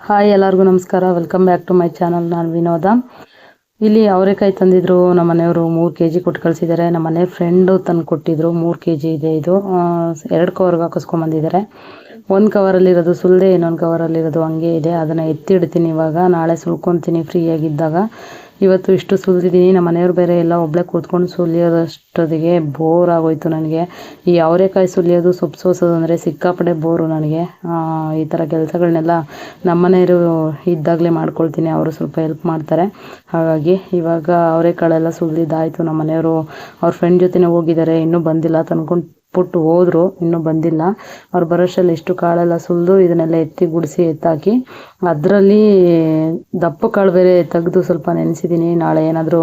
Hi ಎಲ್ಲರಿಗೂ ನಮಸ್ಕಾರ. Welcome back to my channel. ನಾನು ವಿನೋದ. ಇಲ್ಲಿ ಅವರೆಕಾಯಿ ತಂದಿದ್ರು ನಮ್ಮ ಮನೆಯವರು 3 kg ಕೊಟ್ಟು ಕಳಿಸಿದ್ದಾರೆ. ನಮ್ಮ ಮನೆ ಫ್ರೆಂಡು ತಂದು ಕೊಟ್ಟಿದ್ರು. 3 kg ಇದೆ ಇದು. 2 ಕವರ್ಗೆ ಹಾಕಿಸ್ಕೊಂಬಂದಿದ್ದಾರೆ. ಒಂದು ಕವರಲ್ಲಿರೋದು ಸುಲಿದೆ, ಇನ್ನೊಂದು ಕವರಲ್ಲಿರೋದು ಹಂಗೆ ಇದೆ. ಅದನ್ನು ಎತ್ತಿಡ್ತೀನಿ ಇವಾಗ. ನಾಳೆ ಸುಲ್ಕೊತೀನಿ ಫ್ರೀಯಾಗಿದ್ದಾಗ. ಇವತ್ತು ಇಷ್ಟು ಸುಲಿದಿದ್ದೀನಿ. ನಮ್ಮ ಮನೆಯವ್ರು ಬೇರೆ ಎಲ್ಲ ಒಬ್ಬಳೇ ಕೂತ್ಕೊಂಡು ಸುಲಿಯೋದಷ್ಟೊತ್ತಿಗೆ ಬೋರ್ ಆಗೋಯ್ತು ನನಗೆ. ಈ ಅವರೆಕಾಯಿ ಸುಲಿಯೋದು, ಸೊಪ್ಪು ಸೋಸೋದು ಅಂದರೆ ಸಿಕ್ಕಾಪಟ್ಟೆ ಬೋರು ನನಗೆ. ಈ ಥರ ಕೆಲಸಗಳನ್ನೆಲ್ಲ ನಮ್ಮ ಮನೆಯವರು ಇದ್ದಾಗಲೇ ಮಾಡ್ಕೊಳ್ತೀನಿ. ಅವರು ಸ್ವಲ್ಪ ಹೆಲ್ಪ್ ಮಾಡ್ತಾರೆ. ಹಾಗಾಗಿ ಇವಾಗ ಅವರೆಕಾಳೆಲ್ಲ ಸುಲಿದಾಯಿತು. ನಮ್ಮ ಮನೆಯವರು ಅವ್ರ ಫ್ರೆಂಡ್ ಜೊತೆನೇ ಹೋಗಿದ್ದಾರೆ, ಇನ್ನೂ ಬಂದಿಲ್ಲ. ತಂದ್ಕೊಂಡು ಹೋದ್ರು, ಇನ್ನೂ ಬಂದಿಲ್ಲ. ಅವ್ರು ಬರೋಷ್ಟರಲ್ಲಿ ಇಷ್ಟು ಕಾಳೆಲ್ಲ ಸುಲಿದು ಇದನ್ನೆಲ್ಲ ಎತ್ತಿ ಗುಡಿಸಿ ಎತ್ತಾಕಿ ಅದರಲ್ಲಿ ದಪ್ಪ ಕಾಳು ಬೇರೆ ತೆಗೆದು ಸ್ವಲ್ಪ ನೆನೆಸಿದ್ದೀನಿ. ನಾಳೆ ಏನಾದರೂ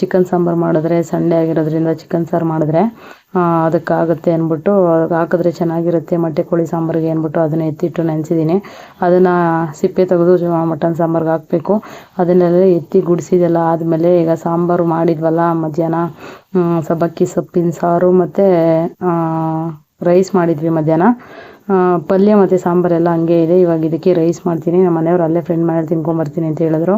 ಚಿಕನ್ ಸಾಂಬಾರು ಮಾಡಿದ್ರೆ, ಸಂಡೇ ಆಗಿರೋದ್ರಿಂದ ಚಿಕನ್ ಸಾರು ಮಾಡಿದ್ರೆ ಅದಕ್ಕಾಗುತ್ತೆ ಅಂದ್ಬಿಟ್ಟು, ಹಾಕಿದ್ರೆ ಚೆನ್ನಾಗಿರುತ್ತೆ ಮೊಟ್ಟೆ ಕೋಳಿ ಸಾಂಬಾರಿಗೆ ಅಂದ್ಬಿಟ್ಟು ಅದನ್ನು ಎತ್ತಿಟ್ಟು ನೆನೆಸಿದ್ದೀನಿ. ಅದನ್ನು ಸಿಪ್ಪೆ ತೆಗೆದು ಮಟನ್ ಸಾಂಬಾರ್ಗೆ ಹಾಕಬೇಕು. ಅದನ್ನೆಲ್ಲ ಎತ್ತಿ ಗುಡಿಸಿದೆಲ್ಲ ಆದಮೇಲೆ ಈಗ ಸಾಂಬಾರು ಮಾಡಿದ್ವಲ್ಲ ಮಧ್ಯಾಹ್ನ, ಸಬ್ಬಕ್ಕಿ ಸೊಪ್ಪಿನ ಸಾರು ಮತ್ತು ರೈಸ್ ಮಾಡಿದ್ವಿ ಮಧ್ಯಾಹ್ನ. ಪಲ್ಯ ಮತ್ತು ಸಾಂಬಾರೆಲ್ಲ ಹಂಗೆ ಇದೆ. ಇವಾಗ ಇದಕ್ಕೆ ರೈಸ್ ಮಾಡ್ತೀನಿ. ನಮ್ಮ ಮನೆಯವರು ಅಲ್ಲೇ ಫ್ರೆಂಡ್ ಮನೇಲಿ ತಿನ್ಕೊಂಬರ್ತೀನಿ ಅಂತ ಹೇಳಿದ್ರು.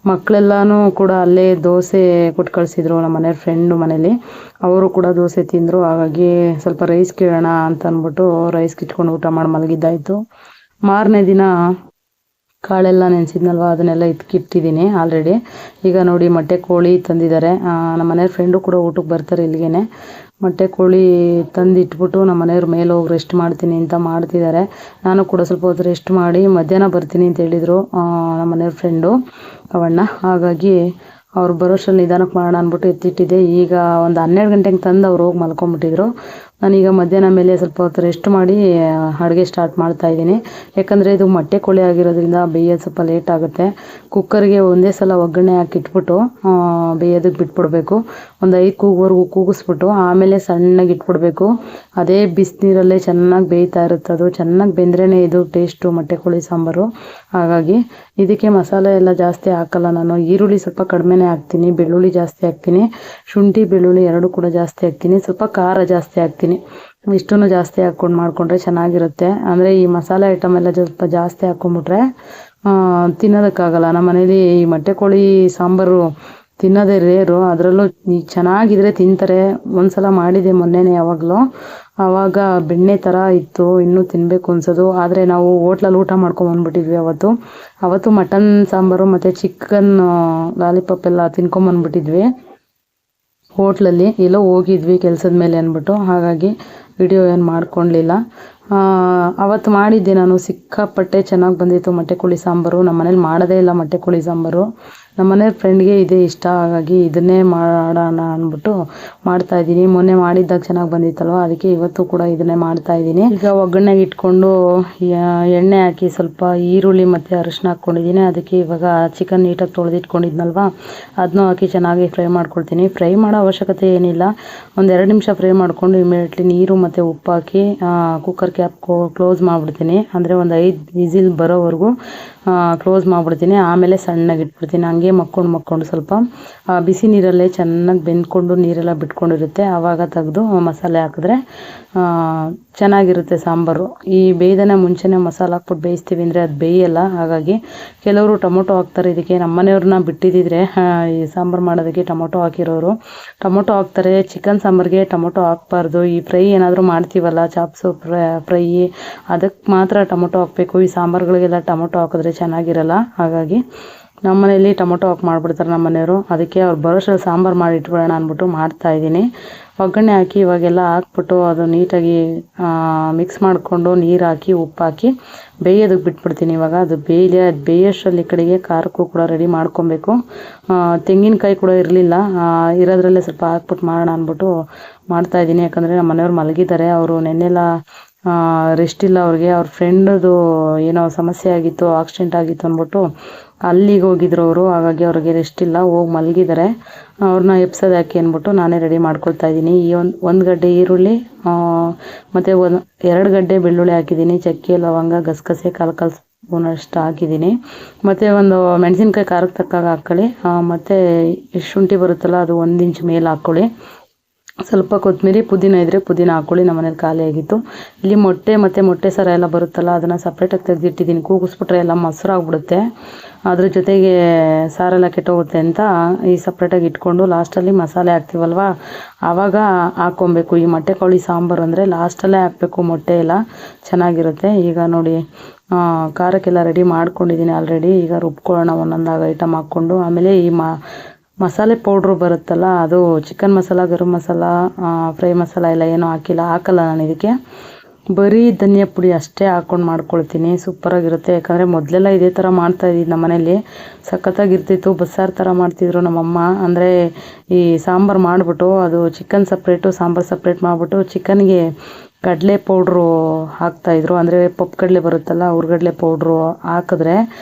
ಮಕ್ಕಳೆಲ್ಲನೂ ಕೂಡ ಅಲ್ಲೇ ದೋಸೆ ಕೊಟ್ಟು ಕಳಿಸಿದ್ರು ನಮ್ಮ ಮನೆಯವ್ರ ಫ್ರೆಂಡು ಮನೇಲಿ. ಅವರು ಕೂಡ ದೋಸೆ ತಿಂದರು. ಹಾಗಾಗಿ ಸ್ವಲ್ಪ ರೈಸ್ ಕೇಳೋಣ ಅಂತ ಅಂದ್ಬಿಟ್ಟು ರೈಸ್ ಕಿಟ್ಕೊಂಡು ಊಟ ಮಾಡಿ ಮಲಗಿದ್ದಾಯಿತು. ಮಾರನೇ ದಿನ ಕಾಳೆಲ್ಲ ನೆನೆಸಿದ್ನಲ್ವ, ಅದನ್ನೆಲ್ಲ ಇಟ್ಕಿಟ್ಟಿದ್ದೀನಿ ಆಲ್ರೆಡಿ. ಈಗ ನೋಡಿ ಮೊಟ್ಟೆ ಕೋಳಿ ತಂದಿದ್ದಾರೆ. ನಮ್ಮ ಮನೆಯವ್ರ ಫ್ರೆಂಡು ಕೂಡ ಊಟಕ್ಕೆ ಬರ್ತಾರೆ ಇಲ್ಲಿಗೆ. ಮೊಟ್ಟೆ ಕೋಳಿ ತಂದಿಟ್ಬಿಟ್ಟು ನಮ್ಮ ಮನೆಯವ್ರ ಮೇಲೆ ಹೋಗಿ ರೆಸ್ಟ್ ಮಾಡ್ತೀನಿ ಅಂತ ಮಾಡ್ತಿದ್ದಾರೆ. ನಾನು ಕೂಡ ಸ್ವಲ್ಪ ಹೊತ್ತು ರೆಸ್ಟ್ ಮಾಡಿ ಮಧ್ಯಾಹ್ನ ಬರ್ತೀನಿ ಅಂತ ಹೇಳಿದರು ನಮ್ಮ ಮನೆಯವ್ರ ಫ್ರೆಂಡು ಅವಣ್ಣ. ಹಾಗಾಗಿ ಅವ್ರು ಬರೋಷ್ಟರಲ್ಲಿ ನಿಧಾನಕ್ಕೆ ಮಾಡೋಣ ಅಂದ್ಬಿಟ್ಟು ಎತ್ತಿಟ್ಟಿದ್ದೆ. ಈಗ ಒಂದು 12 ಗಂಟೆಗೆ ತಂದು ಅವ್ರು ಹೋಗಿ ಮಲ್ಕೊಂಬಿಟ್ಟಿದ್ರು. ನಾನೀಗ ಮಧ್ಯಾಹ್ನ ಮೇಲೆ ಸ್ವಲ್ಪ ಹೊತ್ತು ರೆಸ್ಟ್ ಮಾಡಿ ಅಡುಗೆ ಸ್ಟಾರ್ಟ್ ಮಾಡ್ತಾಯಿದ್ದೀನಿ. ಯಾಕಂದರೆ ಇದು ಮೊಟ್ಟೆ ಕೋಳಿ ಆಗಿರೋದ್ರಿಂದ ಬೇಯೋದು ಸ್ವಲ್ಪ ಲೇಟ್ ಆಗುತ್ತೆ. ಕುಕ್ಕರ್ಗೆ ಒಂದೇ ಸಲ ಒಗ್ಗರಣೆ ಹಾಕಿಟ್ಬಿಟ್ಟು ಬೇಯೋದಕ್ಕೆ ಬಿಟ್ಬಿಡ್ಬೇಕು. ಒಂದು 5 ಕೂಗುವರೆಗೂ ಕೂಗಿಸ್ಬಿಟ್ಟು ಆಮೇಲೆ ಸಣ್ಣಗೆ ಇಟ್ಬಿಡ್ಬೇಕು. ಅದೇ ಬಿಸಿನೀರಲ್ಲೇ ಚೆನ್ನಾಗಿ ಬೇಯ್ತಾ ಇರುತ್ತೆ. ಅದು ಚೆನ್ನಾಗಿ ಬೆಂದ್ರೇ ಇದು ಟೇಸ್ಟು ಮೊಟ್ಟೆ ಕೋಳಿ ಸಾಂಬಾರು. ಹಾಗಾಗಿ ಇದಕ್ಕೆ ಮಸಾಲೆ ಎಲ್ಲ ಜಾಸ್ತಿ ಹಾಕಲ್ಲ ನಾನು. ಈರುಳ್ಳಿ ಸ್ವಲ್ಪ ಕಡಿಮೆನೇ ಹಾಕ್ತೀನಿ, ಬೆಳ್ಳುಳ್ಳಿ ಜಾಸ್ತಿ ಹಾಕ್ತೀನಿ, ಶುಂಠಿ ಬೆಳ್ಳುಳ್ಳಿ 2 ಕೂಡ ಜಾಸ್ತಿ ಹಾಕ್ತೀನಿ, ಸ್ವಲ್ಪ ಖಾರ ಜಾಸ್ತಿ ಹಾಕ್ತೀನಿ. ಇಷ್ಟನ್ನು ಜಾಸ್ತಿ ಹಾಕ್ಕೊಂಡು ಮಾಡಿಕೊಂಡ್ರೆ ಚೆನ್ನಾಗಿರುತ್ತೆ. ಅಂದರೆ ಈ ಮಸಾಲೆ ಐಟಮ್ ಎಲ್ಲ ಸ್ವಲ್ಪ ಜಾಸ್ತಿ ಹಾಕ್ಕೊಂಬಿಟ್ರೆ ತಿನ್ನೋದಕ್ಕಾಗಲ್ಲ. ನಮ್ಮ ಮನೇಲಿ ಈ ಮೊಟ್ಟೆ ಕೋಳಿ ಸಾಂಬಾರು ತಿನ್ನೋದೇ ರೇರು. ಅದರಲ್ಲೂ ಈಗ ಚೆನ್ನಾಗಿದ್ರೆ ತಿಂತಾರೆ. ಒಂದು ಸಲ ಮಾಡಿದೆ ಮೊನ್ನೆನೇ ಯಾವಾಗಲೂ. ಆವಾಗ ಬೆಣ್ಣೆ ಥರ ಇತ್ತು, ಇನ್ನೂ ತಿನ್ನಬೇಕು ಅನ್ಸೋದು. ಆದರೆ ನಾವು ಹೋಟ್ಲಲ್ಲಿ ಊಟ ಮಾಡ್ಕೊಂಬಂದ್ಬಿಟ್ಟಿದ್ವಿ ಅವತ್ತು ಮಟನ್ ಸಾಂಬಾರು ಮತ್ತು ಚಿಕನ್ ಲಾಲಿಪಾಪ್ ಎಲ್ಲ ತಿನ್ಕೊಂಬಂದ್ಬಿಟ್ಟಿದ್ವಿ ಹೋಟ್ಲಲ್ಲಿ. ಎಲ್ಲೋ ಹೋಗಿದ್ವಿ ಕೆಲಸದ ಮೇಲೆ ಅಂದ್ಬಿಟ್ಟು. ಹಾಗಾಗಿ ವಿಡಿಯೋ ಏನು ಮಾಡ್ಕೊಳ್ಲಿಲ್ಲ. ಅವತ್ತು ಮಾಡಿದ್ದೆ ನಾನು. ಸಿಕ್ಕಾಪಟ್ಟೆ ಚೆನ್ನಾಗಿ ಬಂದಿತ್ತು ಮೊಟ್ಟೆ ಕೋಳಿ ಸಾಂಬಾರು. ನಮ್ಮ ಮನೇಲಿ ಮಾಡೋದೇ ಇಲ್ಲ ಮೊಟ್ಟೆ ಕೋಳಿ ಸಾಂಬಾರು. ನಮ್ಮ ಮನೆ ಫ್ರೆಂಡ್ಗೆ ಇದೇ ಇಷ್ಟ. ಹಾಗಾಗಿ ಇದನ್ನೇ ಮಾಡೋಣ ಅಂದ್ಬಿಟ್ಟು ಮಾಡ್ತಾಯಿದ್ದೀನಿ. ಮೊನ್ನೆ ಮಾಡಿದ್ದಾಗ ಚೆನ್ನಾಗಿ ಬಂದಿತ್ತಲ್ವ, ಅದಕ್ಕೆ ಇವತ್ತು ಕೂಡ ಇದನ್ನೇ ಮಾಡ್ತಾಯಿದ್ದೀನಿ. ಈಗ ಒಗ್ಗರಣೆಗೆ ಇಟ್ಕೊಂಡು ಎಣ್ಣೆ ಹಾಕಿ ಸ್ವಲ್ಪ ಈರುಳ್ಳಿ ಮತ್ತು ಅರಿಶಿನ ಹಾಕ್ಕೊಂಡಿದ್ದೀನಿ. ಅದಕ್ಕೆ ಇವಾಗ ಚಿಕನ್ ನೀಟಾಗಿ ತೊಳೆದಿಟ್ಕೊಂಡಿದ್ನಲ್ವ, ಅದನ್ನೂ ಹಾಕಿ ಚೆನ್ನಾಗಿ ಫ್ರೈ ಮಾಡ್ಕೊಳ್ತೀನಿ. ಫ್ರೈ ಮಾಡೋ ಅವಶ್ಯಕತೆ ಏನಿಲ್ಲ. ಒಂದು 2 ನಿಮಿಷ ಫ್ರೈ ಮಾಡ್ಕೊಂಡು ಇಮಿಡಿಯೇಟ್ಲಿ ನೀರು ಮತ್ತು ಉಪ್ಪು ಹಾಕಿ ಕುಕ್ಕರ್ ಕ್ಯಾಪ್ ಕ್ಲೋಸ್ ಮಾಡಿಬಿಡ್ತೀನಿ. ಅಂದರೆ ಒಂದು 5 ವಿಸಿಲ್ ಬರೋವರೆಗೂ ಕ್ಲೋಸ್ ಮಾಡಿಬಿಡ್ತೀನಿ. ಆಮೇಲೆ ಸಣ್ಣಗೆ ಇಟ್ಬಿಡ್ತೀನಿ. ಹಂಗೆ ಮಕ್ಕೊಂಡು ಸ್ವಲ್ಪ ಬಿಸಿ ನೀರಲ್ಲೇ ಚೆನ್ನಾಗಿ ಬೆಂದ್ಕೊಂಡು ನೀರೆಲ್ಲ ಬಿಟ್ಕೊಂಡಿರುತ್ತೆ. ಆವಾಗ ತೆಗೆದು ಮಸಾಲೆ ಹಾಕಿದ್ರೆ ಚೆನ್ನಾಗಿರುತ್ತೆ ಸಾಂಬಾರು. ಈ ಬೇಯ್ದನೆ ಮುಂಚೆನೇ ಮಸಾಲೆ ಹಾಕ್ಬಿಟ್ಟು ಬೇಯಿಸ್ತೀವಿ ಅಂದರೆ ಅದು ಬೇಯಲ್ಲ. ಹಾಗಾಗಿ ಕೆಲವರು ಟೊಮೊಟೊ ಹಾಕ್ತಾರೆ ಇದಕ್ಕೆ. ನಮ್ಮ ಮನೆಯವ್ರನ್ನ ಬಿಟ್ಟಿದ್ದಿದ್ರೆ ಈ ಸಾಂಬಾರು ಮಾಡೋದಕ್ಕೆ ಟೊಮೊಟೊ ಹಾಕಿರೋರು ಟೊಮೊಟೊ ಹಾಕ್ತಾರೆ. ಚಿಕನ್ ಸಾಂಬಾರಿಗೆ ಟೊಮೊಟೊ ಹಾಕ್ಬಾರ್ದು. ಈ ಫ್ರೈ ಏನಾದರೂ ಮಾಡ್ತೀವಲ್ಲ, ಚಾಪ್ಸು ಫ್ರೈ, ಅದಕ್ಕೆ ಮಾತ್ರ ಟೊಮೊಟೊ ಹಾಕಬೇಕು. ಈ ಸಾಂಬಾರುಗಳಿಗೆಲ್ಲ ಟೊಮೊಟೊ ಹಾಕಿದ್ರೆ ಚೆನ್ನಾಗಿರಲ್ಲ. ಹಾಗಾಗಿ ನಮ್ಮ ಮನೇಲಿ ಟೊಮೊಟೊ ಹಾಕಿ ಮಾಡಿಬಿಡ್ತಾರೆ ನಮ್ಮ ಮನೆಯವರು. ಅದಕ್ಕೆ ಅವ್ರು ಬರೋಷ್ಟರಲ್ಲಿ ಸಾಂಬಾರು ಮಾಡಿ ಇಟ್ಬಿಡೋಣ ಅಂದ್ಬಿಟ್ಟು ಮಾಡ್ತಾಯಿದ್ದೀನಿ. ಒಗ್ಗರಣೆ ಹಾಕಿ ಇವಾಗೆಲ್ಲ ಹಾಕ್ಬಿಟ್ಟು ಅದು ನೀಟಾಗಿ ಮಿಕ್ಸ್ ಮಾಡಿಕೊಂಡು ನೀರು ಹಾಕಿ ಉಪ್ಪು ಹಾಕಿ ಬೇಯೋದಕ್ಕೆ ಬಿಟ್ಬಿಡ್ತೀನಿ. ಇವಾಗ ಅದು ಬೇಯೋಷ್ಟರಲ್ಲಿ ಕಡೆಗೆ ಖಾರಕ್ಕೂ ಕೂಡ ರೆಡಿ ಮಾಡ್ಕೊಬೇಕು. ತೆಂಗಿನಕಾಯಿ ಕೂಡ ಇರಲಿಲ್ಲ, ಇರೋದ್ರಲ್ಲೇ ಸ್ವಲ್ಪ ಹಾಕ್ಬಿಟ್ಟು ಮಾಡೋಣ ಅಂದ್ಬಿಟ್ಟು ಮಾಡ್ತಾಯಿದ್ದೀನಿ. ಯಾಕಂದರೆ ನಮ್ಮ ಮನೆಯವ್ರು ಮಲಗಿದ್ದಾರೆ. ಅವರು ನೆನ್ನೆಲ್ಲ ರೆಸ್ಟ್ ಇಲ್ಲ ಅವ್ರಿಗೆ. ಅವ್ರ ಫ್ರೆಂಡದು ಏನೋ ಸಮಸ್ಯೆ ಆಗಿತ್ತು, ಆಕ್ಸಿಡೆಂಟ್ ಆಗಿತ್ತು ಅಂದ್ಬಿಟ್ಟು ಅಲ್ಲಿಗೆ ಹೋಗಿದ್ರು ಅವರು. ಹಾಗಾಗಿ ಅವ್ರಿಗೆ ರೆಸ್ಟ್ ಇಲ್ಲ, ಹೋಗಿ ಮಲಗಿದ್ದಾರೆ. ಅವ್ರನ್ನ ಎಪ್ಸೋದು ಯಾಕೆ ಅಂದ್ಬಿಟ್ಟು ನಾನೇ ರೆಡಿ ಮಾಡ್ಕೊಳ್ತಾ ಇದ್ದೀನಿ. ಈ ಒಂದು ಗಡ್ಡೆ ಈರುಳ್ಳಿ ಮತ್ತು 2 ಗಡ್ಡೆ ಬೆಳ್ಳುಳ್ಳಿ ಹಾಕಿದ್ದೀನಿ. ಚಕ್ಕೆ, ಲವಂಗ, ಗಸಗಸೆ ಕಾಲು ಸ್ಪೂನಷ್ಟು ಹಾಕಿದ್ದೀನಿ. ಮತ್ತು ಒಂದು ಮೆಣಸಿನ್ಕಾಯಿ ಖಾರಕ್ಕೆ ತಕ್ಕಾಗ ಹಾಕ್ಕೊಳ್ಳಿ. ಮತ್ತು ಶುಂಠಿ ಬರುತ್ತಲ್ಲ, ಅದು 1 ಇಂಚ್ ಮೇಲೆ ಹಾಕ್ಕೊಳ್ಳಿ. ಸ್ವಲ್ಪ ಕೊತ್ತಂಬರಿ ಪುದೀನ ಇದ್ದರೆ ಪುದೀನ ಹಾಕ್ಕೊಳ್ಳಿ. ನಮ್ಮ ಮನೇಲಿ ಖಾಲಿ ಆಗಿತ್ತು. ಇಲ್ಲಿ ಮೊಟ್ಟೆ ಮತ್ತು ಮೊಟ್ಟೆ ಸರ ಎಲ್ಲ ಬರುತ್ತಲ್ಲ ಅದನ್ನು ಸಪ್ರೇಟಾಗಿ ತೆಗೆದಿಟ್ಟಿದ್ದೀನಿ. ಕೂಗಿಸ್ಬಿಟ್ರೆ ಎಲ್ಲ ಮೊಸರು ಆಗ್ಬಿಡುತ್ತೆ, ಅದ್ರ ಜೊತೆಗೆ ಸಾರೆಲ್ಲ ಕೆಟ್ಟೋಗುತ್ತೆ ಅಂತ ಈ ಸಪ್ರೇಟಾಗಿ ಇಟ್ಕೊಂಡು ಲಾಸ್ಟಲ್ಲಿ ಮಸಾಲೆ ಹಾಕ್ತೀವಲ್ವ ಆವಾಗ ಹಾಕ್ಕೊಬೇಕು. ಈ ಮೊಟ್ಟೆ ಕೋಳಿ ಸಾಂಬಾರು ಅಂದರೆ ಲಾಸ್ಟಲ್ಲೇ ಹಾಕಬೇಕು, ಮೊಟ್ಟೆ ಎಲ್ಲ ಚೆನ್ನಾಗಿರುತ್ತೆ. ಈಗ ನೋಡಿ ಖಾರಕ್ಕೆಲ್ಲ ರೆಡಿ ಮಾಡ್ಕೊಂಡಿದ್ದೀನಿ ಆಲ್ರೆಡಿ. ಈಗ ರುಬ್ಕೊಳ್ಳೋಣ ಒಂದೊಂದಾಗಿ ಐಟಮ್ ಹಾಕ್ಕೊಂಡು. ಆಮೇಲೆ ಈ ಮಸಾಲೆ ಪೌಡ್ರು ಬರುತ್ತಲ್ಲ, ಅದು ಚಿಕನ್ ಮಸಾಲ, ಗರಂ ಮಸಾಲ, ಫ್ರೈ ಮಸಾಲ ಎಲ್ಲ ಏನೂ ಹಾಕಲ್ಲ ನಾನು ಇದಕ್ಕೆ. ಬರೀ ಧನಿಯಾ ಪುಡಿ ಅಷ್ಟೇ ಹಾಕ್ಕೊಂಡು ಮಾಡ್ಕೊಳ್ತೀನಿ. ಸೂಪರಾಗಿರುತ್ತೆ. ಯಾಕಂದರೆ ಮೊದಲೆಲ್ಲ ಇದೇ ಥರ ಮಾಡ್ತಾಯಿದ್ದಿದ್ದು ನಮ್ಮ ಮನೇಲಿ, ಸಖತ್ತಾಗಿರ್ತಿತ್ತು. ಬಸ್ಸಾರು ಥರ ಮಾಡ್ತಿದ್ರು ನಮ್ಮಮ್ಮ. ಅಂದರೆ ಈ ಸಾಂಬಾರು ಮಾಡಿಬಿಟ್ಟು ಅದು ಚಿಕನ್ ಸಪ್ರೇಟು ಸಾಂಬಾರು ಸಪ್ರೇಟ್ ಮಾಡಿಬಿಟ್ಟು ಚಿಕನ್ಗೆ ಕಡಲೆ ಪೌಡ್ರು ಹಾಕ್ತಾಯಿದ್ರು. ಅಂದರೆ ಪಪ್ಪು ಕಡಲೆ ಬರುತ್ತಲ್ಲ, ಹುರ್ಗಡ್ಲೆ ಪೌಡ್ರು ಹಾಕಿದ್ರೆ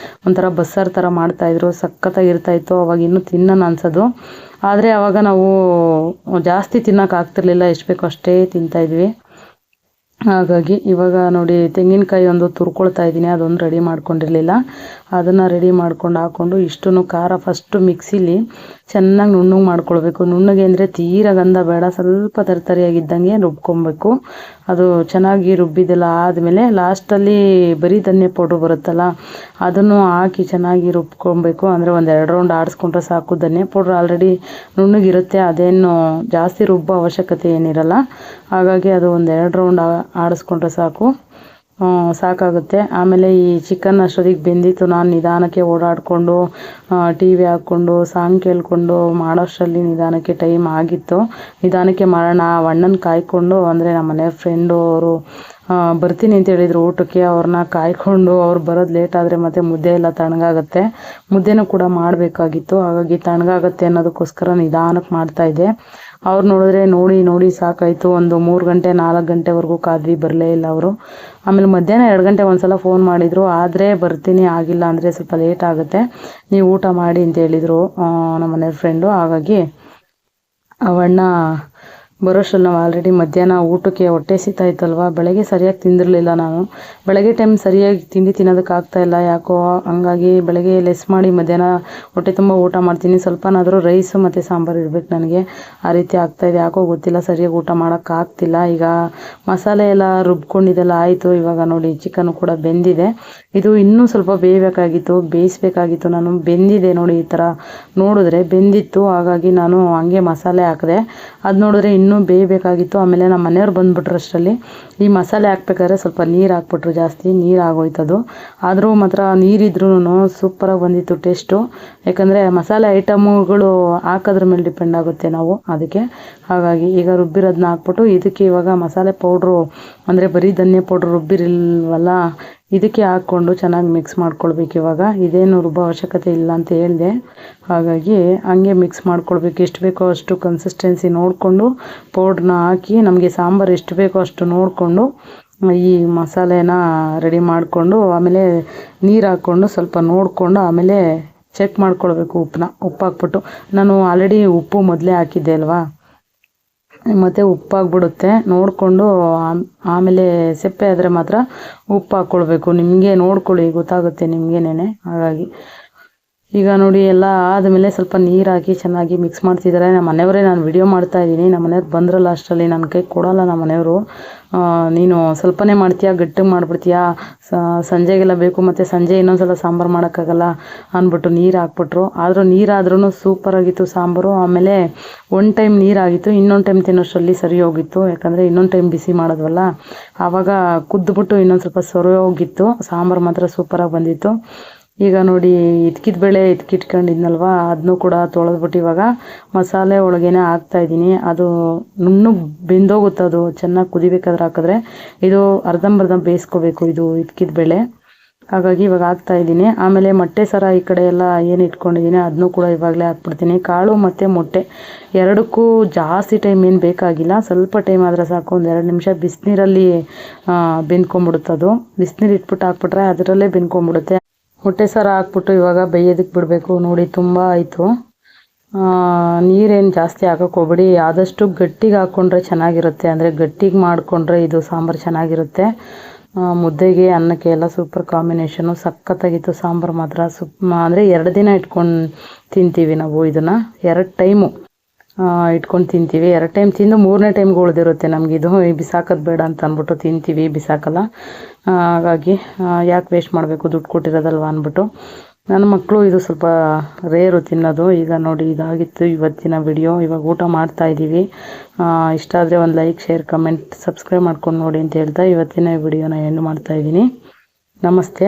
ಒಂಥರ ಬಸ್ಸಾರು ಥರ ಮಾಡ್ತಾಯಿದ್ರು. ಸಖತ್ತಾಗಿರ್ತಾಯಿತ್ತು. ಅವಾಗ ಇನ್ನೂ ತಿನ್ನೋಣ ಅನ್ಸೋದು. ಆದರೆ ಆವಾಗ ನಾವು ಜಾಸ್ತಿ ತಿನ್ನೋಕೆ ಆಗ್ತಿರ್ಲಿಲ್ಲ, ಎಷ್ಟು ಬೇಕೋ ಅಷ್ಟೇ ತಿಂತಾಯಿದ್ವಿ. ಹಾಗಾಗಿ ಇವಾಗ ನೋಡಿ ತೆಂಗಿನಕಾಯಿ ಒಂದು ತುರ್ಕೊಳ್ತಾ ಇದ್ದೀನಿ. ಅದೊಂದು ರೆಡಿ ಮಾಡ್ಕೊಂಡಿರಲಿಲ್ಲ, ಅದನ್ನು ರೆಡಿ ಮಾಡ್ಕೊಂಡು ಹಾಕ್ಕೊಂಡು ಇಷ್ಟೂ ಖಾರ ಫಸ್ಟು ಮಿಕ್ಸಿಲಿ ಚೆನ್ನಾಗಿ ನುಣ್ಣಗೆ ಮಾಡ್ಕೊಳ್ಬೇಕು. ನುಣ್ಣಗೆ ಅಂದರೆ ತೀರ ಗಂಧ ಬೇಡ, ಸ್ವಲ್ಪ ತರಿಯಾಗಿದ್ದಂಗೆ ರುಬ್ಕೊಬೇಕು. ಅದು ಚೆನ್ನಾಗಿ ರುಬ್ಬಿದೆಲ್ಲ ಆದಮೇಲೆ ಲಾಸ್ಟಲ್ಲಿ ಬರೀ ಧನಿಯಾ ಪೌಡ್ರು ಬರುತ್ತಲ್ಲ ಅದನ್ನು ಹಾಕಿ ಚೆನ್ನಾಗಿ ರುಬ್ಕೊಬೇಕು. ಅಂದರೆ ಒಂದು 2 ರೌಂಡ್ ಆಡಿಸ್ಕೊಂಡ್ರೆ ಸಾಕು. ಧನಿಯಾ ಪೌಡ್ರು ಆಲ್ರೆಡಿ ನುಣ್ಣಗಿರುತ್ತೆ, ಅದೇನು ಜಾಸ್ತಿ ರುಬ್ಬೋ ಅವಶ್ಯಕತೆ ಏನಿರಲ್ಲ. ಹಾಗಾಗಿ ಅದು ಒಂದು 2 ರೌಂಡ್ ಆಡಿಸ್ಕೊಂಡ್ರೆ ಸಾಕಾಗುತ್ತೆ. ಆಮೇಲೆ ಈ ಚಿಕನ್ ಅಷ್ಟೊತ್ತಿಗೆ ಬೆಂದಿತ್ತು. ನಾನು ನಿಧಾನಕ್ಕೆ ಓಡಾಡಿಕೊಂಡು ಟಿ ವಿ ಹಾಕ್ಕೊಂಡು ಸಾಂಗ್ ಕೇಳಿಕೊಂಡು ಮಾಡೋಷ್ಟರಲ್ಲಿ ನಿಧಾನಕ್ಕೆ ಟೈಮ್ ಆಗಿತ್ತು. ನಿಧಾನಕ್ಕೆ ಮಾಡೋಣ ಅಣ್ಣನ ಕಾಯ್ಕೊಂಡು, ಅಂದರೆ ನಮ್ಮ ಮನೆ ಫ್ರೆಂಡು ಅವರು ಬರ್ತೀನಿ ಅಂತ ಹೇಳಿದರು ಊಟಕ್ಕೆ. ಅವ್ರನ್ನ ಕಾಯ್ಕೊಂಡು ಅವ್ರು ಬರೋದು ಲೇಟ್ ಆದರೆ ಮತ್ತು ಮುದ್ದೆ ಎಲ್ಲ ತಣ್ಣಗಾಗುತ್ತೆ. ಮುದ್ದೆನೂ ಕೂಡ ಮಾಡಬೇಕಾಗಿತ್ತು. ಹಾಗಾಗಿ ತಣ್ಣಗಾಗುತ್ತೆ ಅನ್ನೋದಕ್ಕೋಸ್ಕರ ನಿಧಾನಕ್ಕೆ ಮಾಡ್ತಾಯಿದ್ದೆ. ಅವ್ರು ನೋಡಿದ್ರೆ ನೋಡಿ ಸಾಕಾಯಿತು. ಒಂದು 3 ಗಂಟೆ 4 ಗಂಟೆವರೆಗೂ ಕಾದ್ವಿ, ಬರಲೇ ಇಲ್ಲ ಅವರು. ಆಮೇಲೆ ಮಧ್ಯಾಹ್ನ 2 ಗಂಟೆ ಒಂದು ಸಲ ಫೋನ್ ಮಾಡಿದರು, ಆದರೆ ಬರ್ತೀನಿ, ಆಗಿಲ್ಲ ಅಂದರೆ ಸ್ವಲ್ಪ ಲೇಟ್ ಆಗುತ್ತೆ, ನೀವು ಊಟ ಮಾಡಿ ಅಂತ ಹೇಳಿದರು ನಮ್ಮ ಮನೆ ಫ್ರೆಂಡು. ಹಾಗಾಗಿ ಅವಣ್ಣ ಬರೋಷ್ಟರಲ್ಲಿ ನಾವು ಆಲ್ರೆಡಿ ಮಧ್ಯಾಹ್ನ ಊಟಕ್ಕೆ ಹೊಟ್ಟೆ ಸಿಗ್ತಾಯಿತ್ತಲ್ವ. ಬೆಳಗ್ಗೆ ಸರಿಯಾಗಿ ತಿಂದಿರಲಿಲ್ಲ ನಾನು. ಬೆಳಗ್ಗೆ ಟೈಮ್ ಸರಿಯಾಗಿ ತಿಂಡಿ ತಿನ್ನೋದಕ್ಕಾಗ್ತಾಯಿಲ್ಲ ಯಾಕೋ. ಹಂಗಾಗಿ ಬೆಳಗ್ಗೆ ಲೆಸ್ ಮಾಡಿ ಮಧ್ಯಾಹ್ನ ಹೊಟ್ಟೆ ತುಂಬ ಊಟ ಮಾಡ್ತೀನಿ. ಸ್ವಲ್ಪನಾದರೂ ರೈಸು ಮತ್ತು ಸಾಂಬಾರು ಇರಬೇಕು ನನಗೆ. ಆ ರೀತಿ ಆಗ್ತಾಯಿದೆ, ಯಾಕೋ ಗೊತ್ತಿಲ್ಲ, ಸರಿಯಾಗಿ ಊಟ ಮಾಡೋಕ್ಕಾಗ್ತಿಲ್ಲ. ಈಗ ಮಸಾಲೆ ಎಲ್ಲ ರುಬ್ಕೊಂಡಿದ್ದೆಲ್ಲ ಆಯಿತು. ಇವಾಗ ನೋಡಿ ಚಿಕನ್ನು ಕೂಡ ಬೆಂದಿದೆ. ಇದು ಇನ್ನೂ ಸ್ವಲ್ಪ ಬೇಯಿಸಬೇಕಾಗಿತ್ತು. ನಾನು ಬೆಂದಿದೆ ನೋಡಿ, ಈ ಥರ ನೋಡಿದ್ರೆ ಬೆಂದಿತ್ತು. ಹಾಗಾಗಿ ನಾನು ಹಂಗೆ ಮಸಾಲೆ ಹಾಕಿದೆ. ಅದು ನೋಡಿದ್ರೆ ಇನ್ನೂ ಬೇಯಬೇಕಾಗಿತ್ತು. ಆಮೇಲೆ ನಮ್ಮ ಮನೆಯವ್ರು ಬಂದುಬಿಟ್ರು ಅಷ್ಟರಲ್ಲಿ. ಈ ಮಸಾಲೆ ಹಾಕ್ಬೇಕಾದ್ರೆ ಸ್ವಲ್ಪ ನೀರು ಹಾಕ್ಬಿಟ್ರು, ಜಾಸ್ತಿ ನೀರು ಆಗೋಯ್ತದು. ಆದರೂ ಮಾತ್ರ ನೀರಿದ್ರೂ ಸೂಪರಾಗಿ ಬಂದಿತ್ತು ಟೇಸ್ಟು. ಯಾಕಂದರೆ ಮಸಾಲೆ ಐಟಮ್ಗಳು ಹಾಕೋದ್ರ ಮೇಲೆ ಡಿಪೆಂಡ್ ಆಗುತ್ತೆ ನಾವು ಅದಕ್ಕೆ. ಹಾಗಾಗಿ ಈಗ ರುಬ್ಬಿರೋದನ್ನ ಹಾಕ್ಬಿಟ್ಟು ಇದಕ್ಕೆ ಇವಾಗ ಮಸಾಲೆ ಪೌಡ್ರು, ಅಂದರೆ ಬರೀ ಧನಿಯಾ ಪೌಡ್ರು ರುಬ್ಬಿರಲ್ವಲ್ಲ, ಇದಕ್ಕೆ ಹಾಕ್ಕೊಂಡು ಚೆನ್ನಾಗಿ ಮಿಕ್ಸ್ ಮಾಡ್ಕೊಳ್ಬೇಕು. ಇವಾಗ ಇದೇನು ರುಬ್ಬೋ ಅವಶ್ಯಕತೆ ಇಲ್ಲ ಅಂತ ಹೇಳಿದೆ. ಹಾಗಾಗಿ ಹಂಗೆ ಮಿಕ್ಸ್ ಮಾಡ್ಕೊಳ್ಬೇಕು. ಎಷ್ಟು ಬೇಕೋ ಅಷ್ಟು ಕನ್ಸಿಸ್ಟೆನ್ಸಿ ನೋಡಿಕೊಂಡು ಪೌಡ್ರನ್ನ ಹಾಕಿ, ನಮಗೆ ಸಾಂಬಾರು ಎಷ್ಟು ಬೇಕೋ ಅಷ್ಟು ನೋಡಿಕೊಂಡು ಈ ಮಸಾಲೆನ ರೆಡಿ ಮಾಡಿಕೊಂಡು, ಆಮೇಲೆ ನೀರು ಹಾಕ್ಕೊಂಡು ಸ್ವಲ್ಪ ನೋಡಿಕೊಂಡು ಆಮೇಲೆ ಚೆಕ್ ಮಾಡ್ಕೊಳ್ಬೇಕು. ಉಪ್ಪು ಹಾಕ್ಬಿಟ್ಟು, ನಾನು ಆಲ್ರೆಡಿ ಉಪ್ಪು ಮೊದಲೇ ಹಾಕಿದ್ದೆ ಅಲ್ವಾ, ಮತ್ತು ಉಪ್ಪಾಗ್ಬಿಡುತ್ತೆ ನೋಡಿಕೊಂಡು. ಆಮೇಲೆ ಸಪ್ಪೆ ಆದರೆ ಮಾತ್ರ ಉಪ್ಪು ಹಾಕ್ಕೊಳ್ಬೇಕು. ನಿಮಗೆ ನೋಡ್ಕೊಳ್ಳಿ, ಗೊತ್ತಾಗುತ್ತೆ ನಿಮಗೇನೆ. ಹಾಗಾಗಿ ಈಗ ನೋಡಿ ಎಲ್ಲ ಆದಮೇಲೆ ಸ್ವಲ್ಪ ನೀರು ಹಾಕಿ ಚೆನ್ನಾಗಿ ಮಿಕ್ಸ್ ಮಾಡ್ತಿದ್ದಾರೆ ನಮ್ಮ ಮನೆಯವರೇ. ನಾನು ವಿಡಿಯೋ ಮಾಡ್ತಾಯಿದ್ದೀನಿ, ನಮ್ಮ ಮನೆಯವ್ರು ಬಂದ್ರಲ್ಲ ಅಷ್ಟರಲ್ಲಿ. ನನ್ನ ಕೈ ಕೊಡೋಲ್ಲ ನಮ್ಮ ಮನೆಯವರು. ನೀನು ಸ್ವಲ್ಪನೇ ಮಾಡ್ತೀಯಾ, ಗಟ್ಟಿಗೆ ಮಾಡಿಬಿಡ್ತೀಯಾ, ಸಂಜೆಗೆಲ್ಲ ಬೇಕು, ಮತ್ತು ಸಂಜೆ ಇನ್ನೊಂದ್ಸಲ ಸಾಂಬಾರು ಮಾಡೋಕ್ಕಾಗಲ್ಲ ಅಂದ್ಬಿಟ್ಟು ನೀರು ಹಾಕ್ಬಿಟ್ರು. ಆದರೂ ನೀರಾದ್ರೂ ಸೂಪರಾಗಿತ್ತು ಸಾಂಬಾರು. ಆಮೇಲೆ ಒಂದು ಟೈಮ್ ನೀರಾಗಿತ್ತು, ಇನ್ನೊಂದು ಟೈಮ್ ತಿನ್ನೋಷ್ಟರಲ್ಲಿ ಸರಿ ಹೋಗಿತ್ತು. ಯಾಕಂದರೆ ಇನ್ನೊಂದು ಟೈಮ್ ಬಿಸಿ ಮಾಡೋದ್ವಲ್ಲ, ಆವಾಗ ಕುದ್ದುಬಿಟ್ಟು ಇನ್ನೊಂದು ಸ್ವಲ್ಪ ಸರಿ ಹೋಗಿತ್ತು. ಸಾಂಬಾರು ಮಾತ್ರ ಸೂಪರಾಗಿ ಬಂದಿತ್ತು. ಈಗ ನೋಡಿ ಇಟ್ಕಿದ ಬೇಳೆ ಇಟ್ಕೊಂಡಿದ್ನಲ್ವ, ಅದನ್ನೂ ಕೂಡ ತೊಳೆದ್ಬಿಟ್ಟು ಇವಾಗ ಮಸಾಲೆ ಒಳಗೇನೆ ಹಾಕ್ತಾಯಿದ್ದೀನಿ. ಅದು ನುಣ್ಣಗೆ ಬೆಂದೋಗುತ್ತೆ, ಅದು ಚೆನ್ನಾಗಿ ಕುದಿಬೇಕಾದ್ರೆ ಹಾಕಿದ್ರೆ. ಇದು ಅರ್ಧಂಬರ್ಧ ಬೇಯಿಸ್ಕೋಬೇಕು ಇದು ಇಟ್ಕಿದ ಬೇಳೆ. ಹಾಗಾಗಿ ಇವಾಗ ಹಾಕ್ತಾಯಿದ್ದೀನಿ. ಆಮೇಲೆ ಮೊಟ್ಟೆ ಸರ ಈ ಕಡೆ ಎಲ್ಲ ಏನು ಇಟ್ಕೊಂಡಿದ್ದೀನಿ ಅದನ್ನೂ ಕೂಡ ಇವಾಗಲೇ ಹಾಕ್ಬಿಡ್ತೀನಿ. ಕಾಳು ಮತ್ತು ಮೊಟ್ಟೆ ಎರಡಕ್ಕೂ ಜಾಸ್ತಿ ಟೈಮ್ ಏನು ಬೇಕಾಗಿಲ್ಲ, ಸ್ವಲ್ಪ ಟೈಮ್ ಆದರೆ ಸಾಕು. ಒಂದು 2 ನಿಮಿಷ ಬಿಸಿನೀರಲ್ಲಿ ಬೆಂದ್ಕೊಂಬಿಡುತ್ತದು. ಬಿಸಿನೀರು ಇಟ್ಬಿಟ್ಟು ಹಾಕ್ಬಿಟ್ರೆ ಅದರಲ್ಲೇ ಬೆಂದ್ಕೊಂಬಿಡುತ್ತೆ. ಮೊಟ್ಟೆ ಸಾರು ಹಾಕ್ಬಿಟ್ಟು ಇವಾಗ ಬೇಯೋದಕ್ಕೆ ಬಿಡಬೇಕು. ನೋಡಿ ತುಂಬ ಆಯಿತು. ನೀರೇನು ಜಾಸ್ತಿ ಹಾಕೋಕ್ಕೆ ಹೋಗ್ಬೇಡಿ, ಆದಷ್ಟು ಗಟ್ಟಿಗೆ ಹಾಕ್ಕೊಂಡ್ರೆ ಚೆನ್ನಾಗಿರುತ್ತೆ. ಅಂದರೆ ಗಟ್ಟಿಗೆ ಮಾಡಿಕೊಂಡ್ರೆ ಇದು ಸಾಂಬಾರು ಚೆನ್ನಾಗಿರುತ್ತೆ. ಮುದ್ದೆಗೆ ಅನ್ನಕ್ಕೆ ಎಲ್ಲ ಸೂಪರ್ ಕಾಂಬಿನೇಷನು, ಸಖತ್ತಾಗಿತ್ತು ಸಾಂಬಾರು ಮಾತ್ರ. ಅಂದರೆ 2 ದಿನ ಇಟ್ಕೊಂಡು ತಿಂತೀವಿ ನಾವು ಇದನ್ನು, 2 ಟೈಮು. ಇಟ್ಕೊಂಡು ತಿಂತೀವಿ. 2 ಟೈಮ್ ತಿಂದು 3ನೇ ಟೈಮ್ಗೆ ಉಳಿದಿರುತ್ತೆ ನಮಗಿದು. ಬಿಸಾಕೋದು ಬೇಡ ಅಂತ ಅಂದ್ಬಿಟ್ಟು ತಿಂತೀವಿ, ಬಿಸಾಕಲ್ಲ. ಹಾಗಾಗಿ ಯಾಕೆ ವೇಸ್ಟ್ ಮಾಡಬೇಕು, ದುಡ್ಡು ಕೊಟ್ಟಿರೋದಲ್ವ ಅಂದ್ಬಿಟ್ಟು. ನನ್ನ ಮಕ್ಕಳು ಇದು ಸ್ವಲ್ಪ ರೇರು ತಿನ್ನೋದು. ಈಗ ನೋಡಿ, ಇದಾಗಿತ್ತು ಇವತ್ತಿನ ವಿಡಿಯೋ. ಇವಾಗ ಊಟ ಮಾಡ್ತಾ ಇದ್ದೀವಿ. ಇಷ್ಟ ಆದರೆ ಒಂದು ಲೈಕ್, ಶೇರ್, ಕಮೆಂಟ್, ಸಬ್ಸ್ಕ್ರೈಬ್ ಮಾಡ್ಕೊಂಡು ನೋಡಿ ಅಂತ ಹೇಳ್ತಾ ಇವತ್ತಿನ ವಿಡಿಯೋನ ಎಂಡ್ ಮಾಡ್ತಾ ಇದ್ದೀನಿ. ನಮಸ್ತೆ.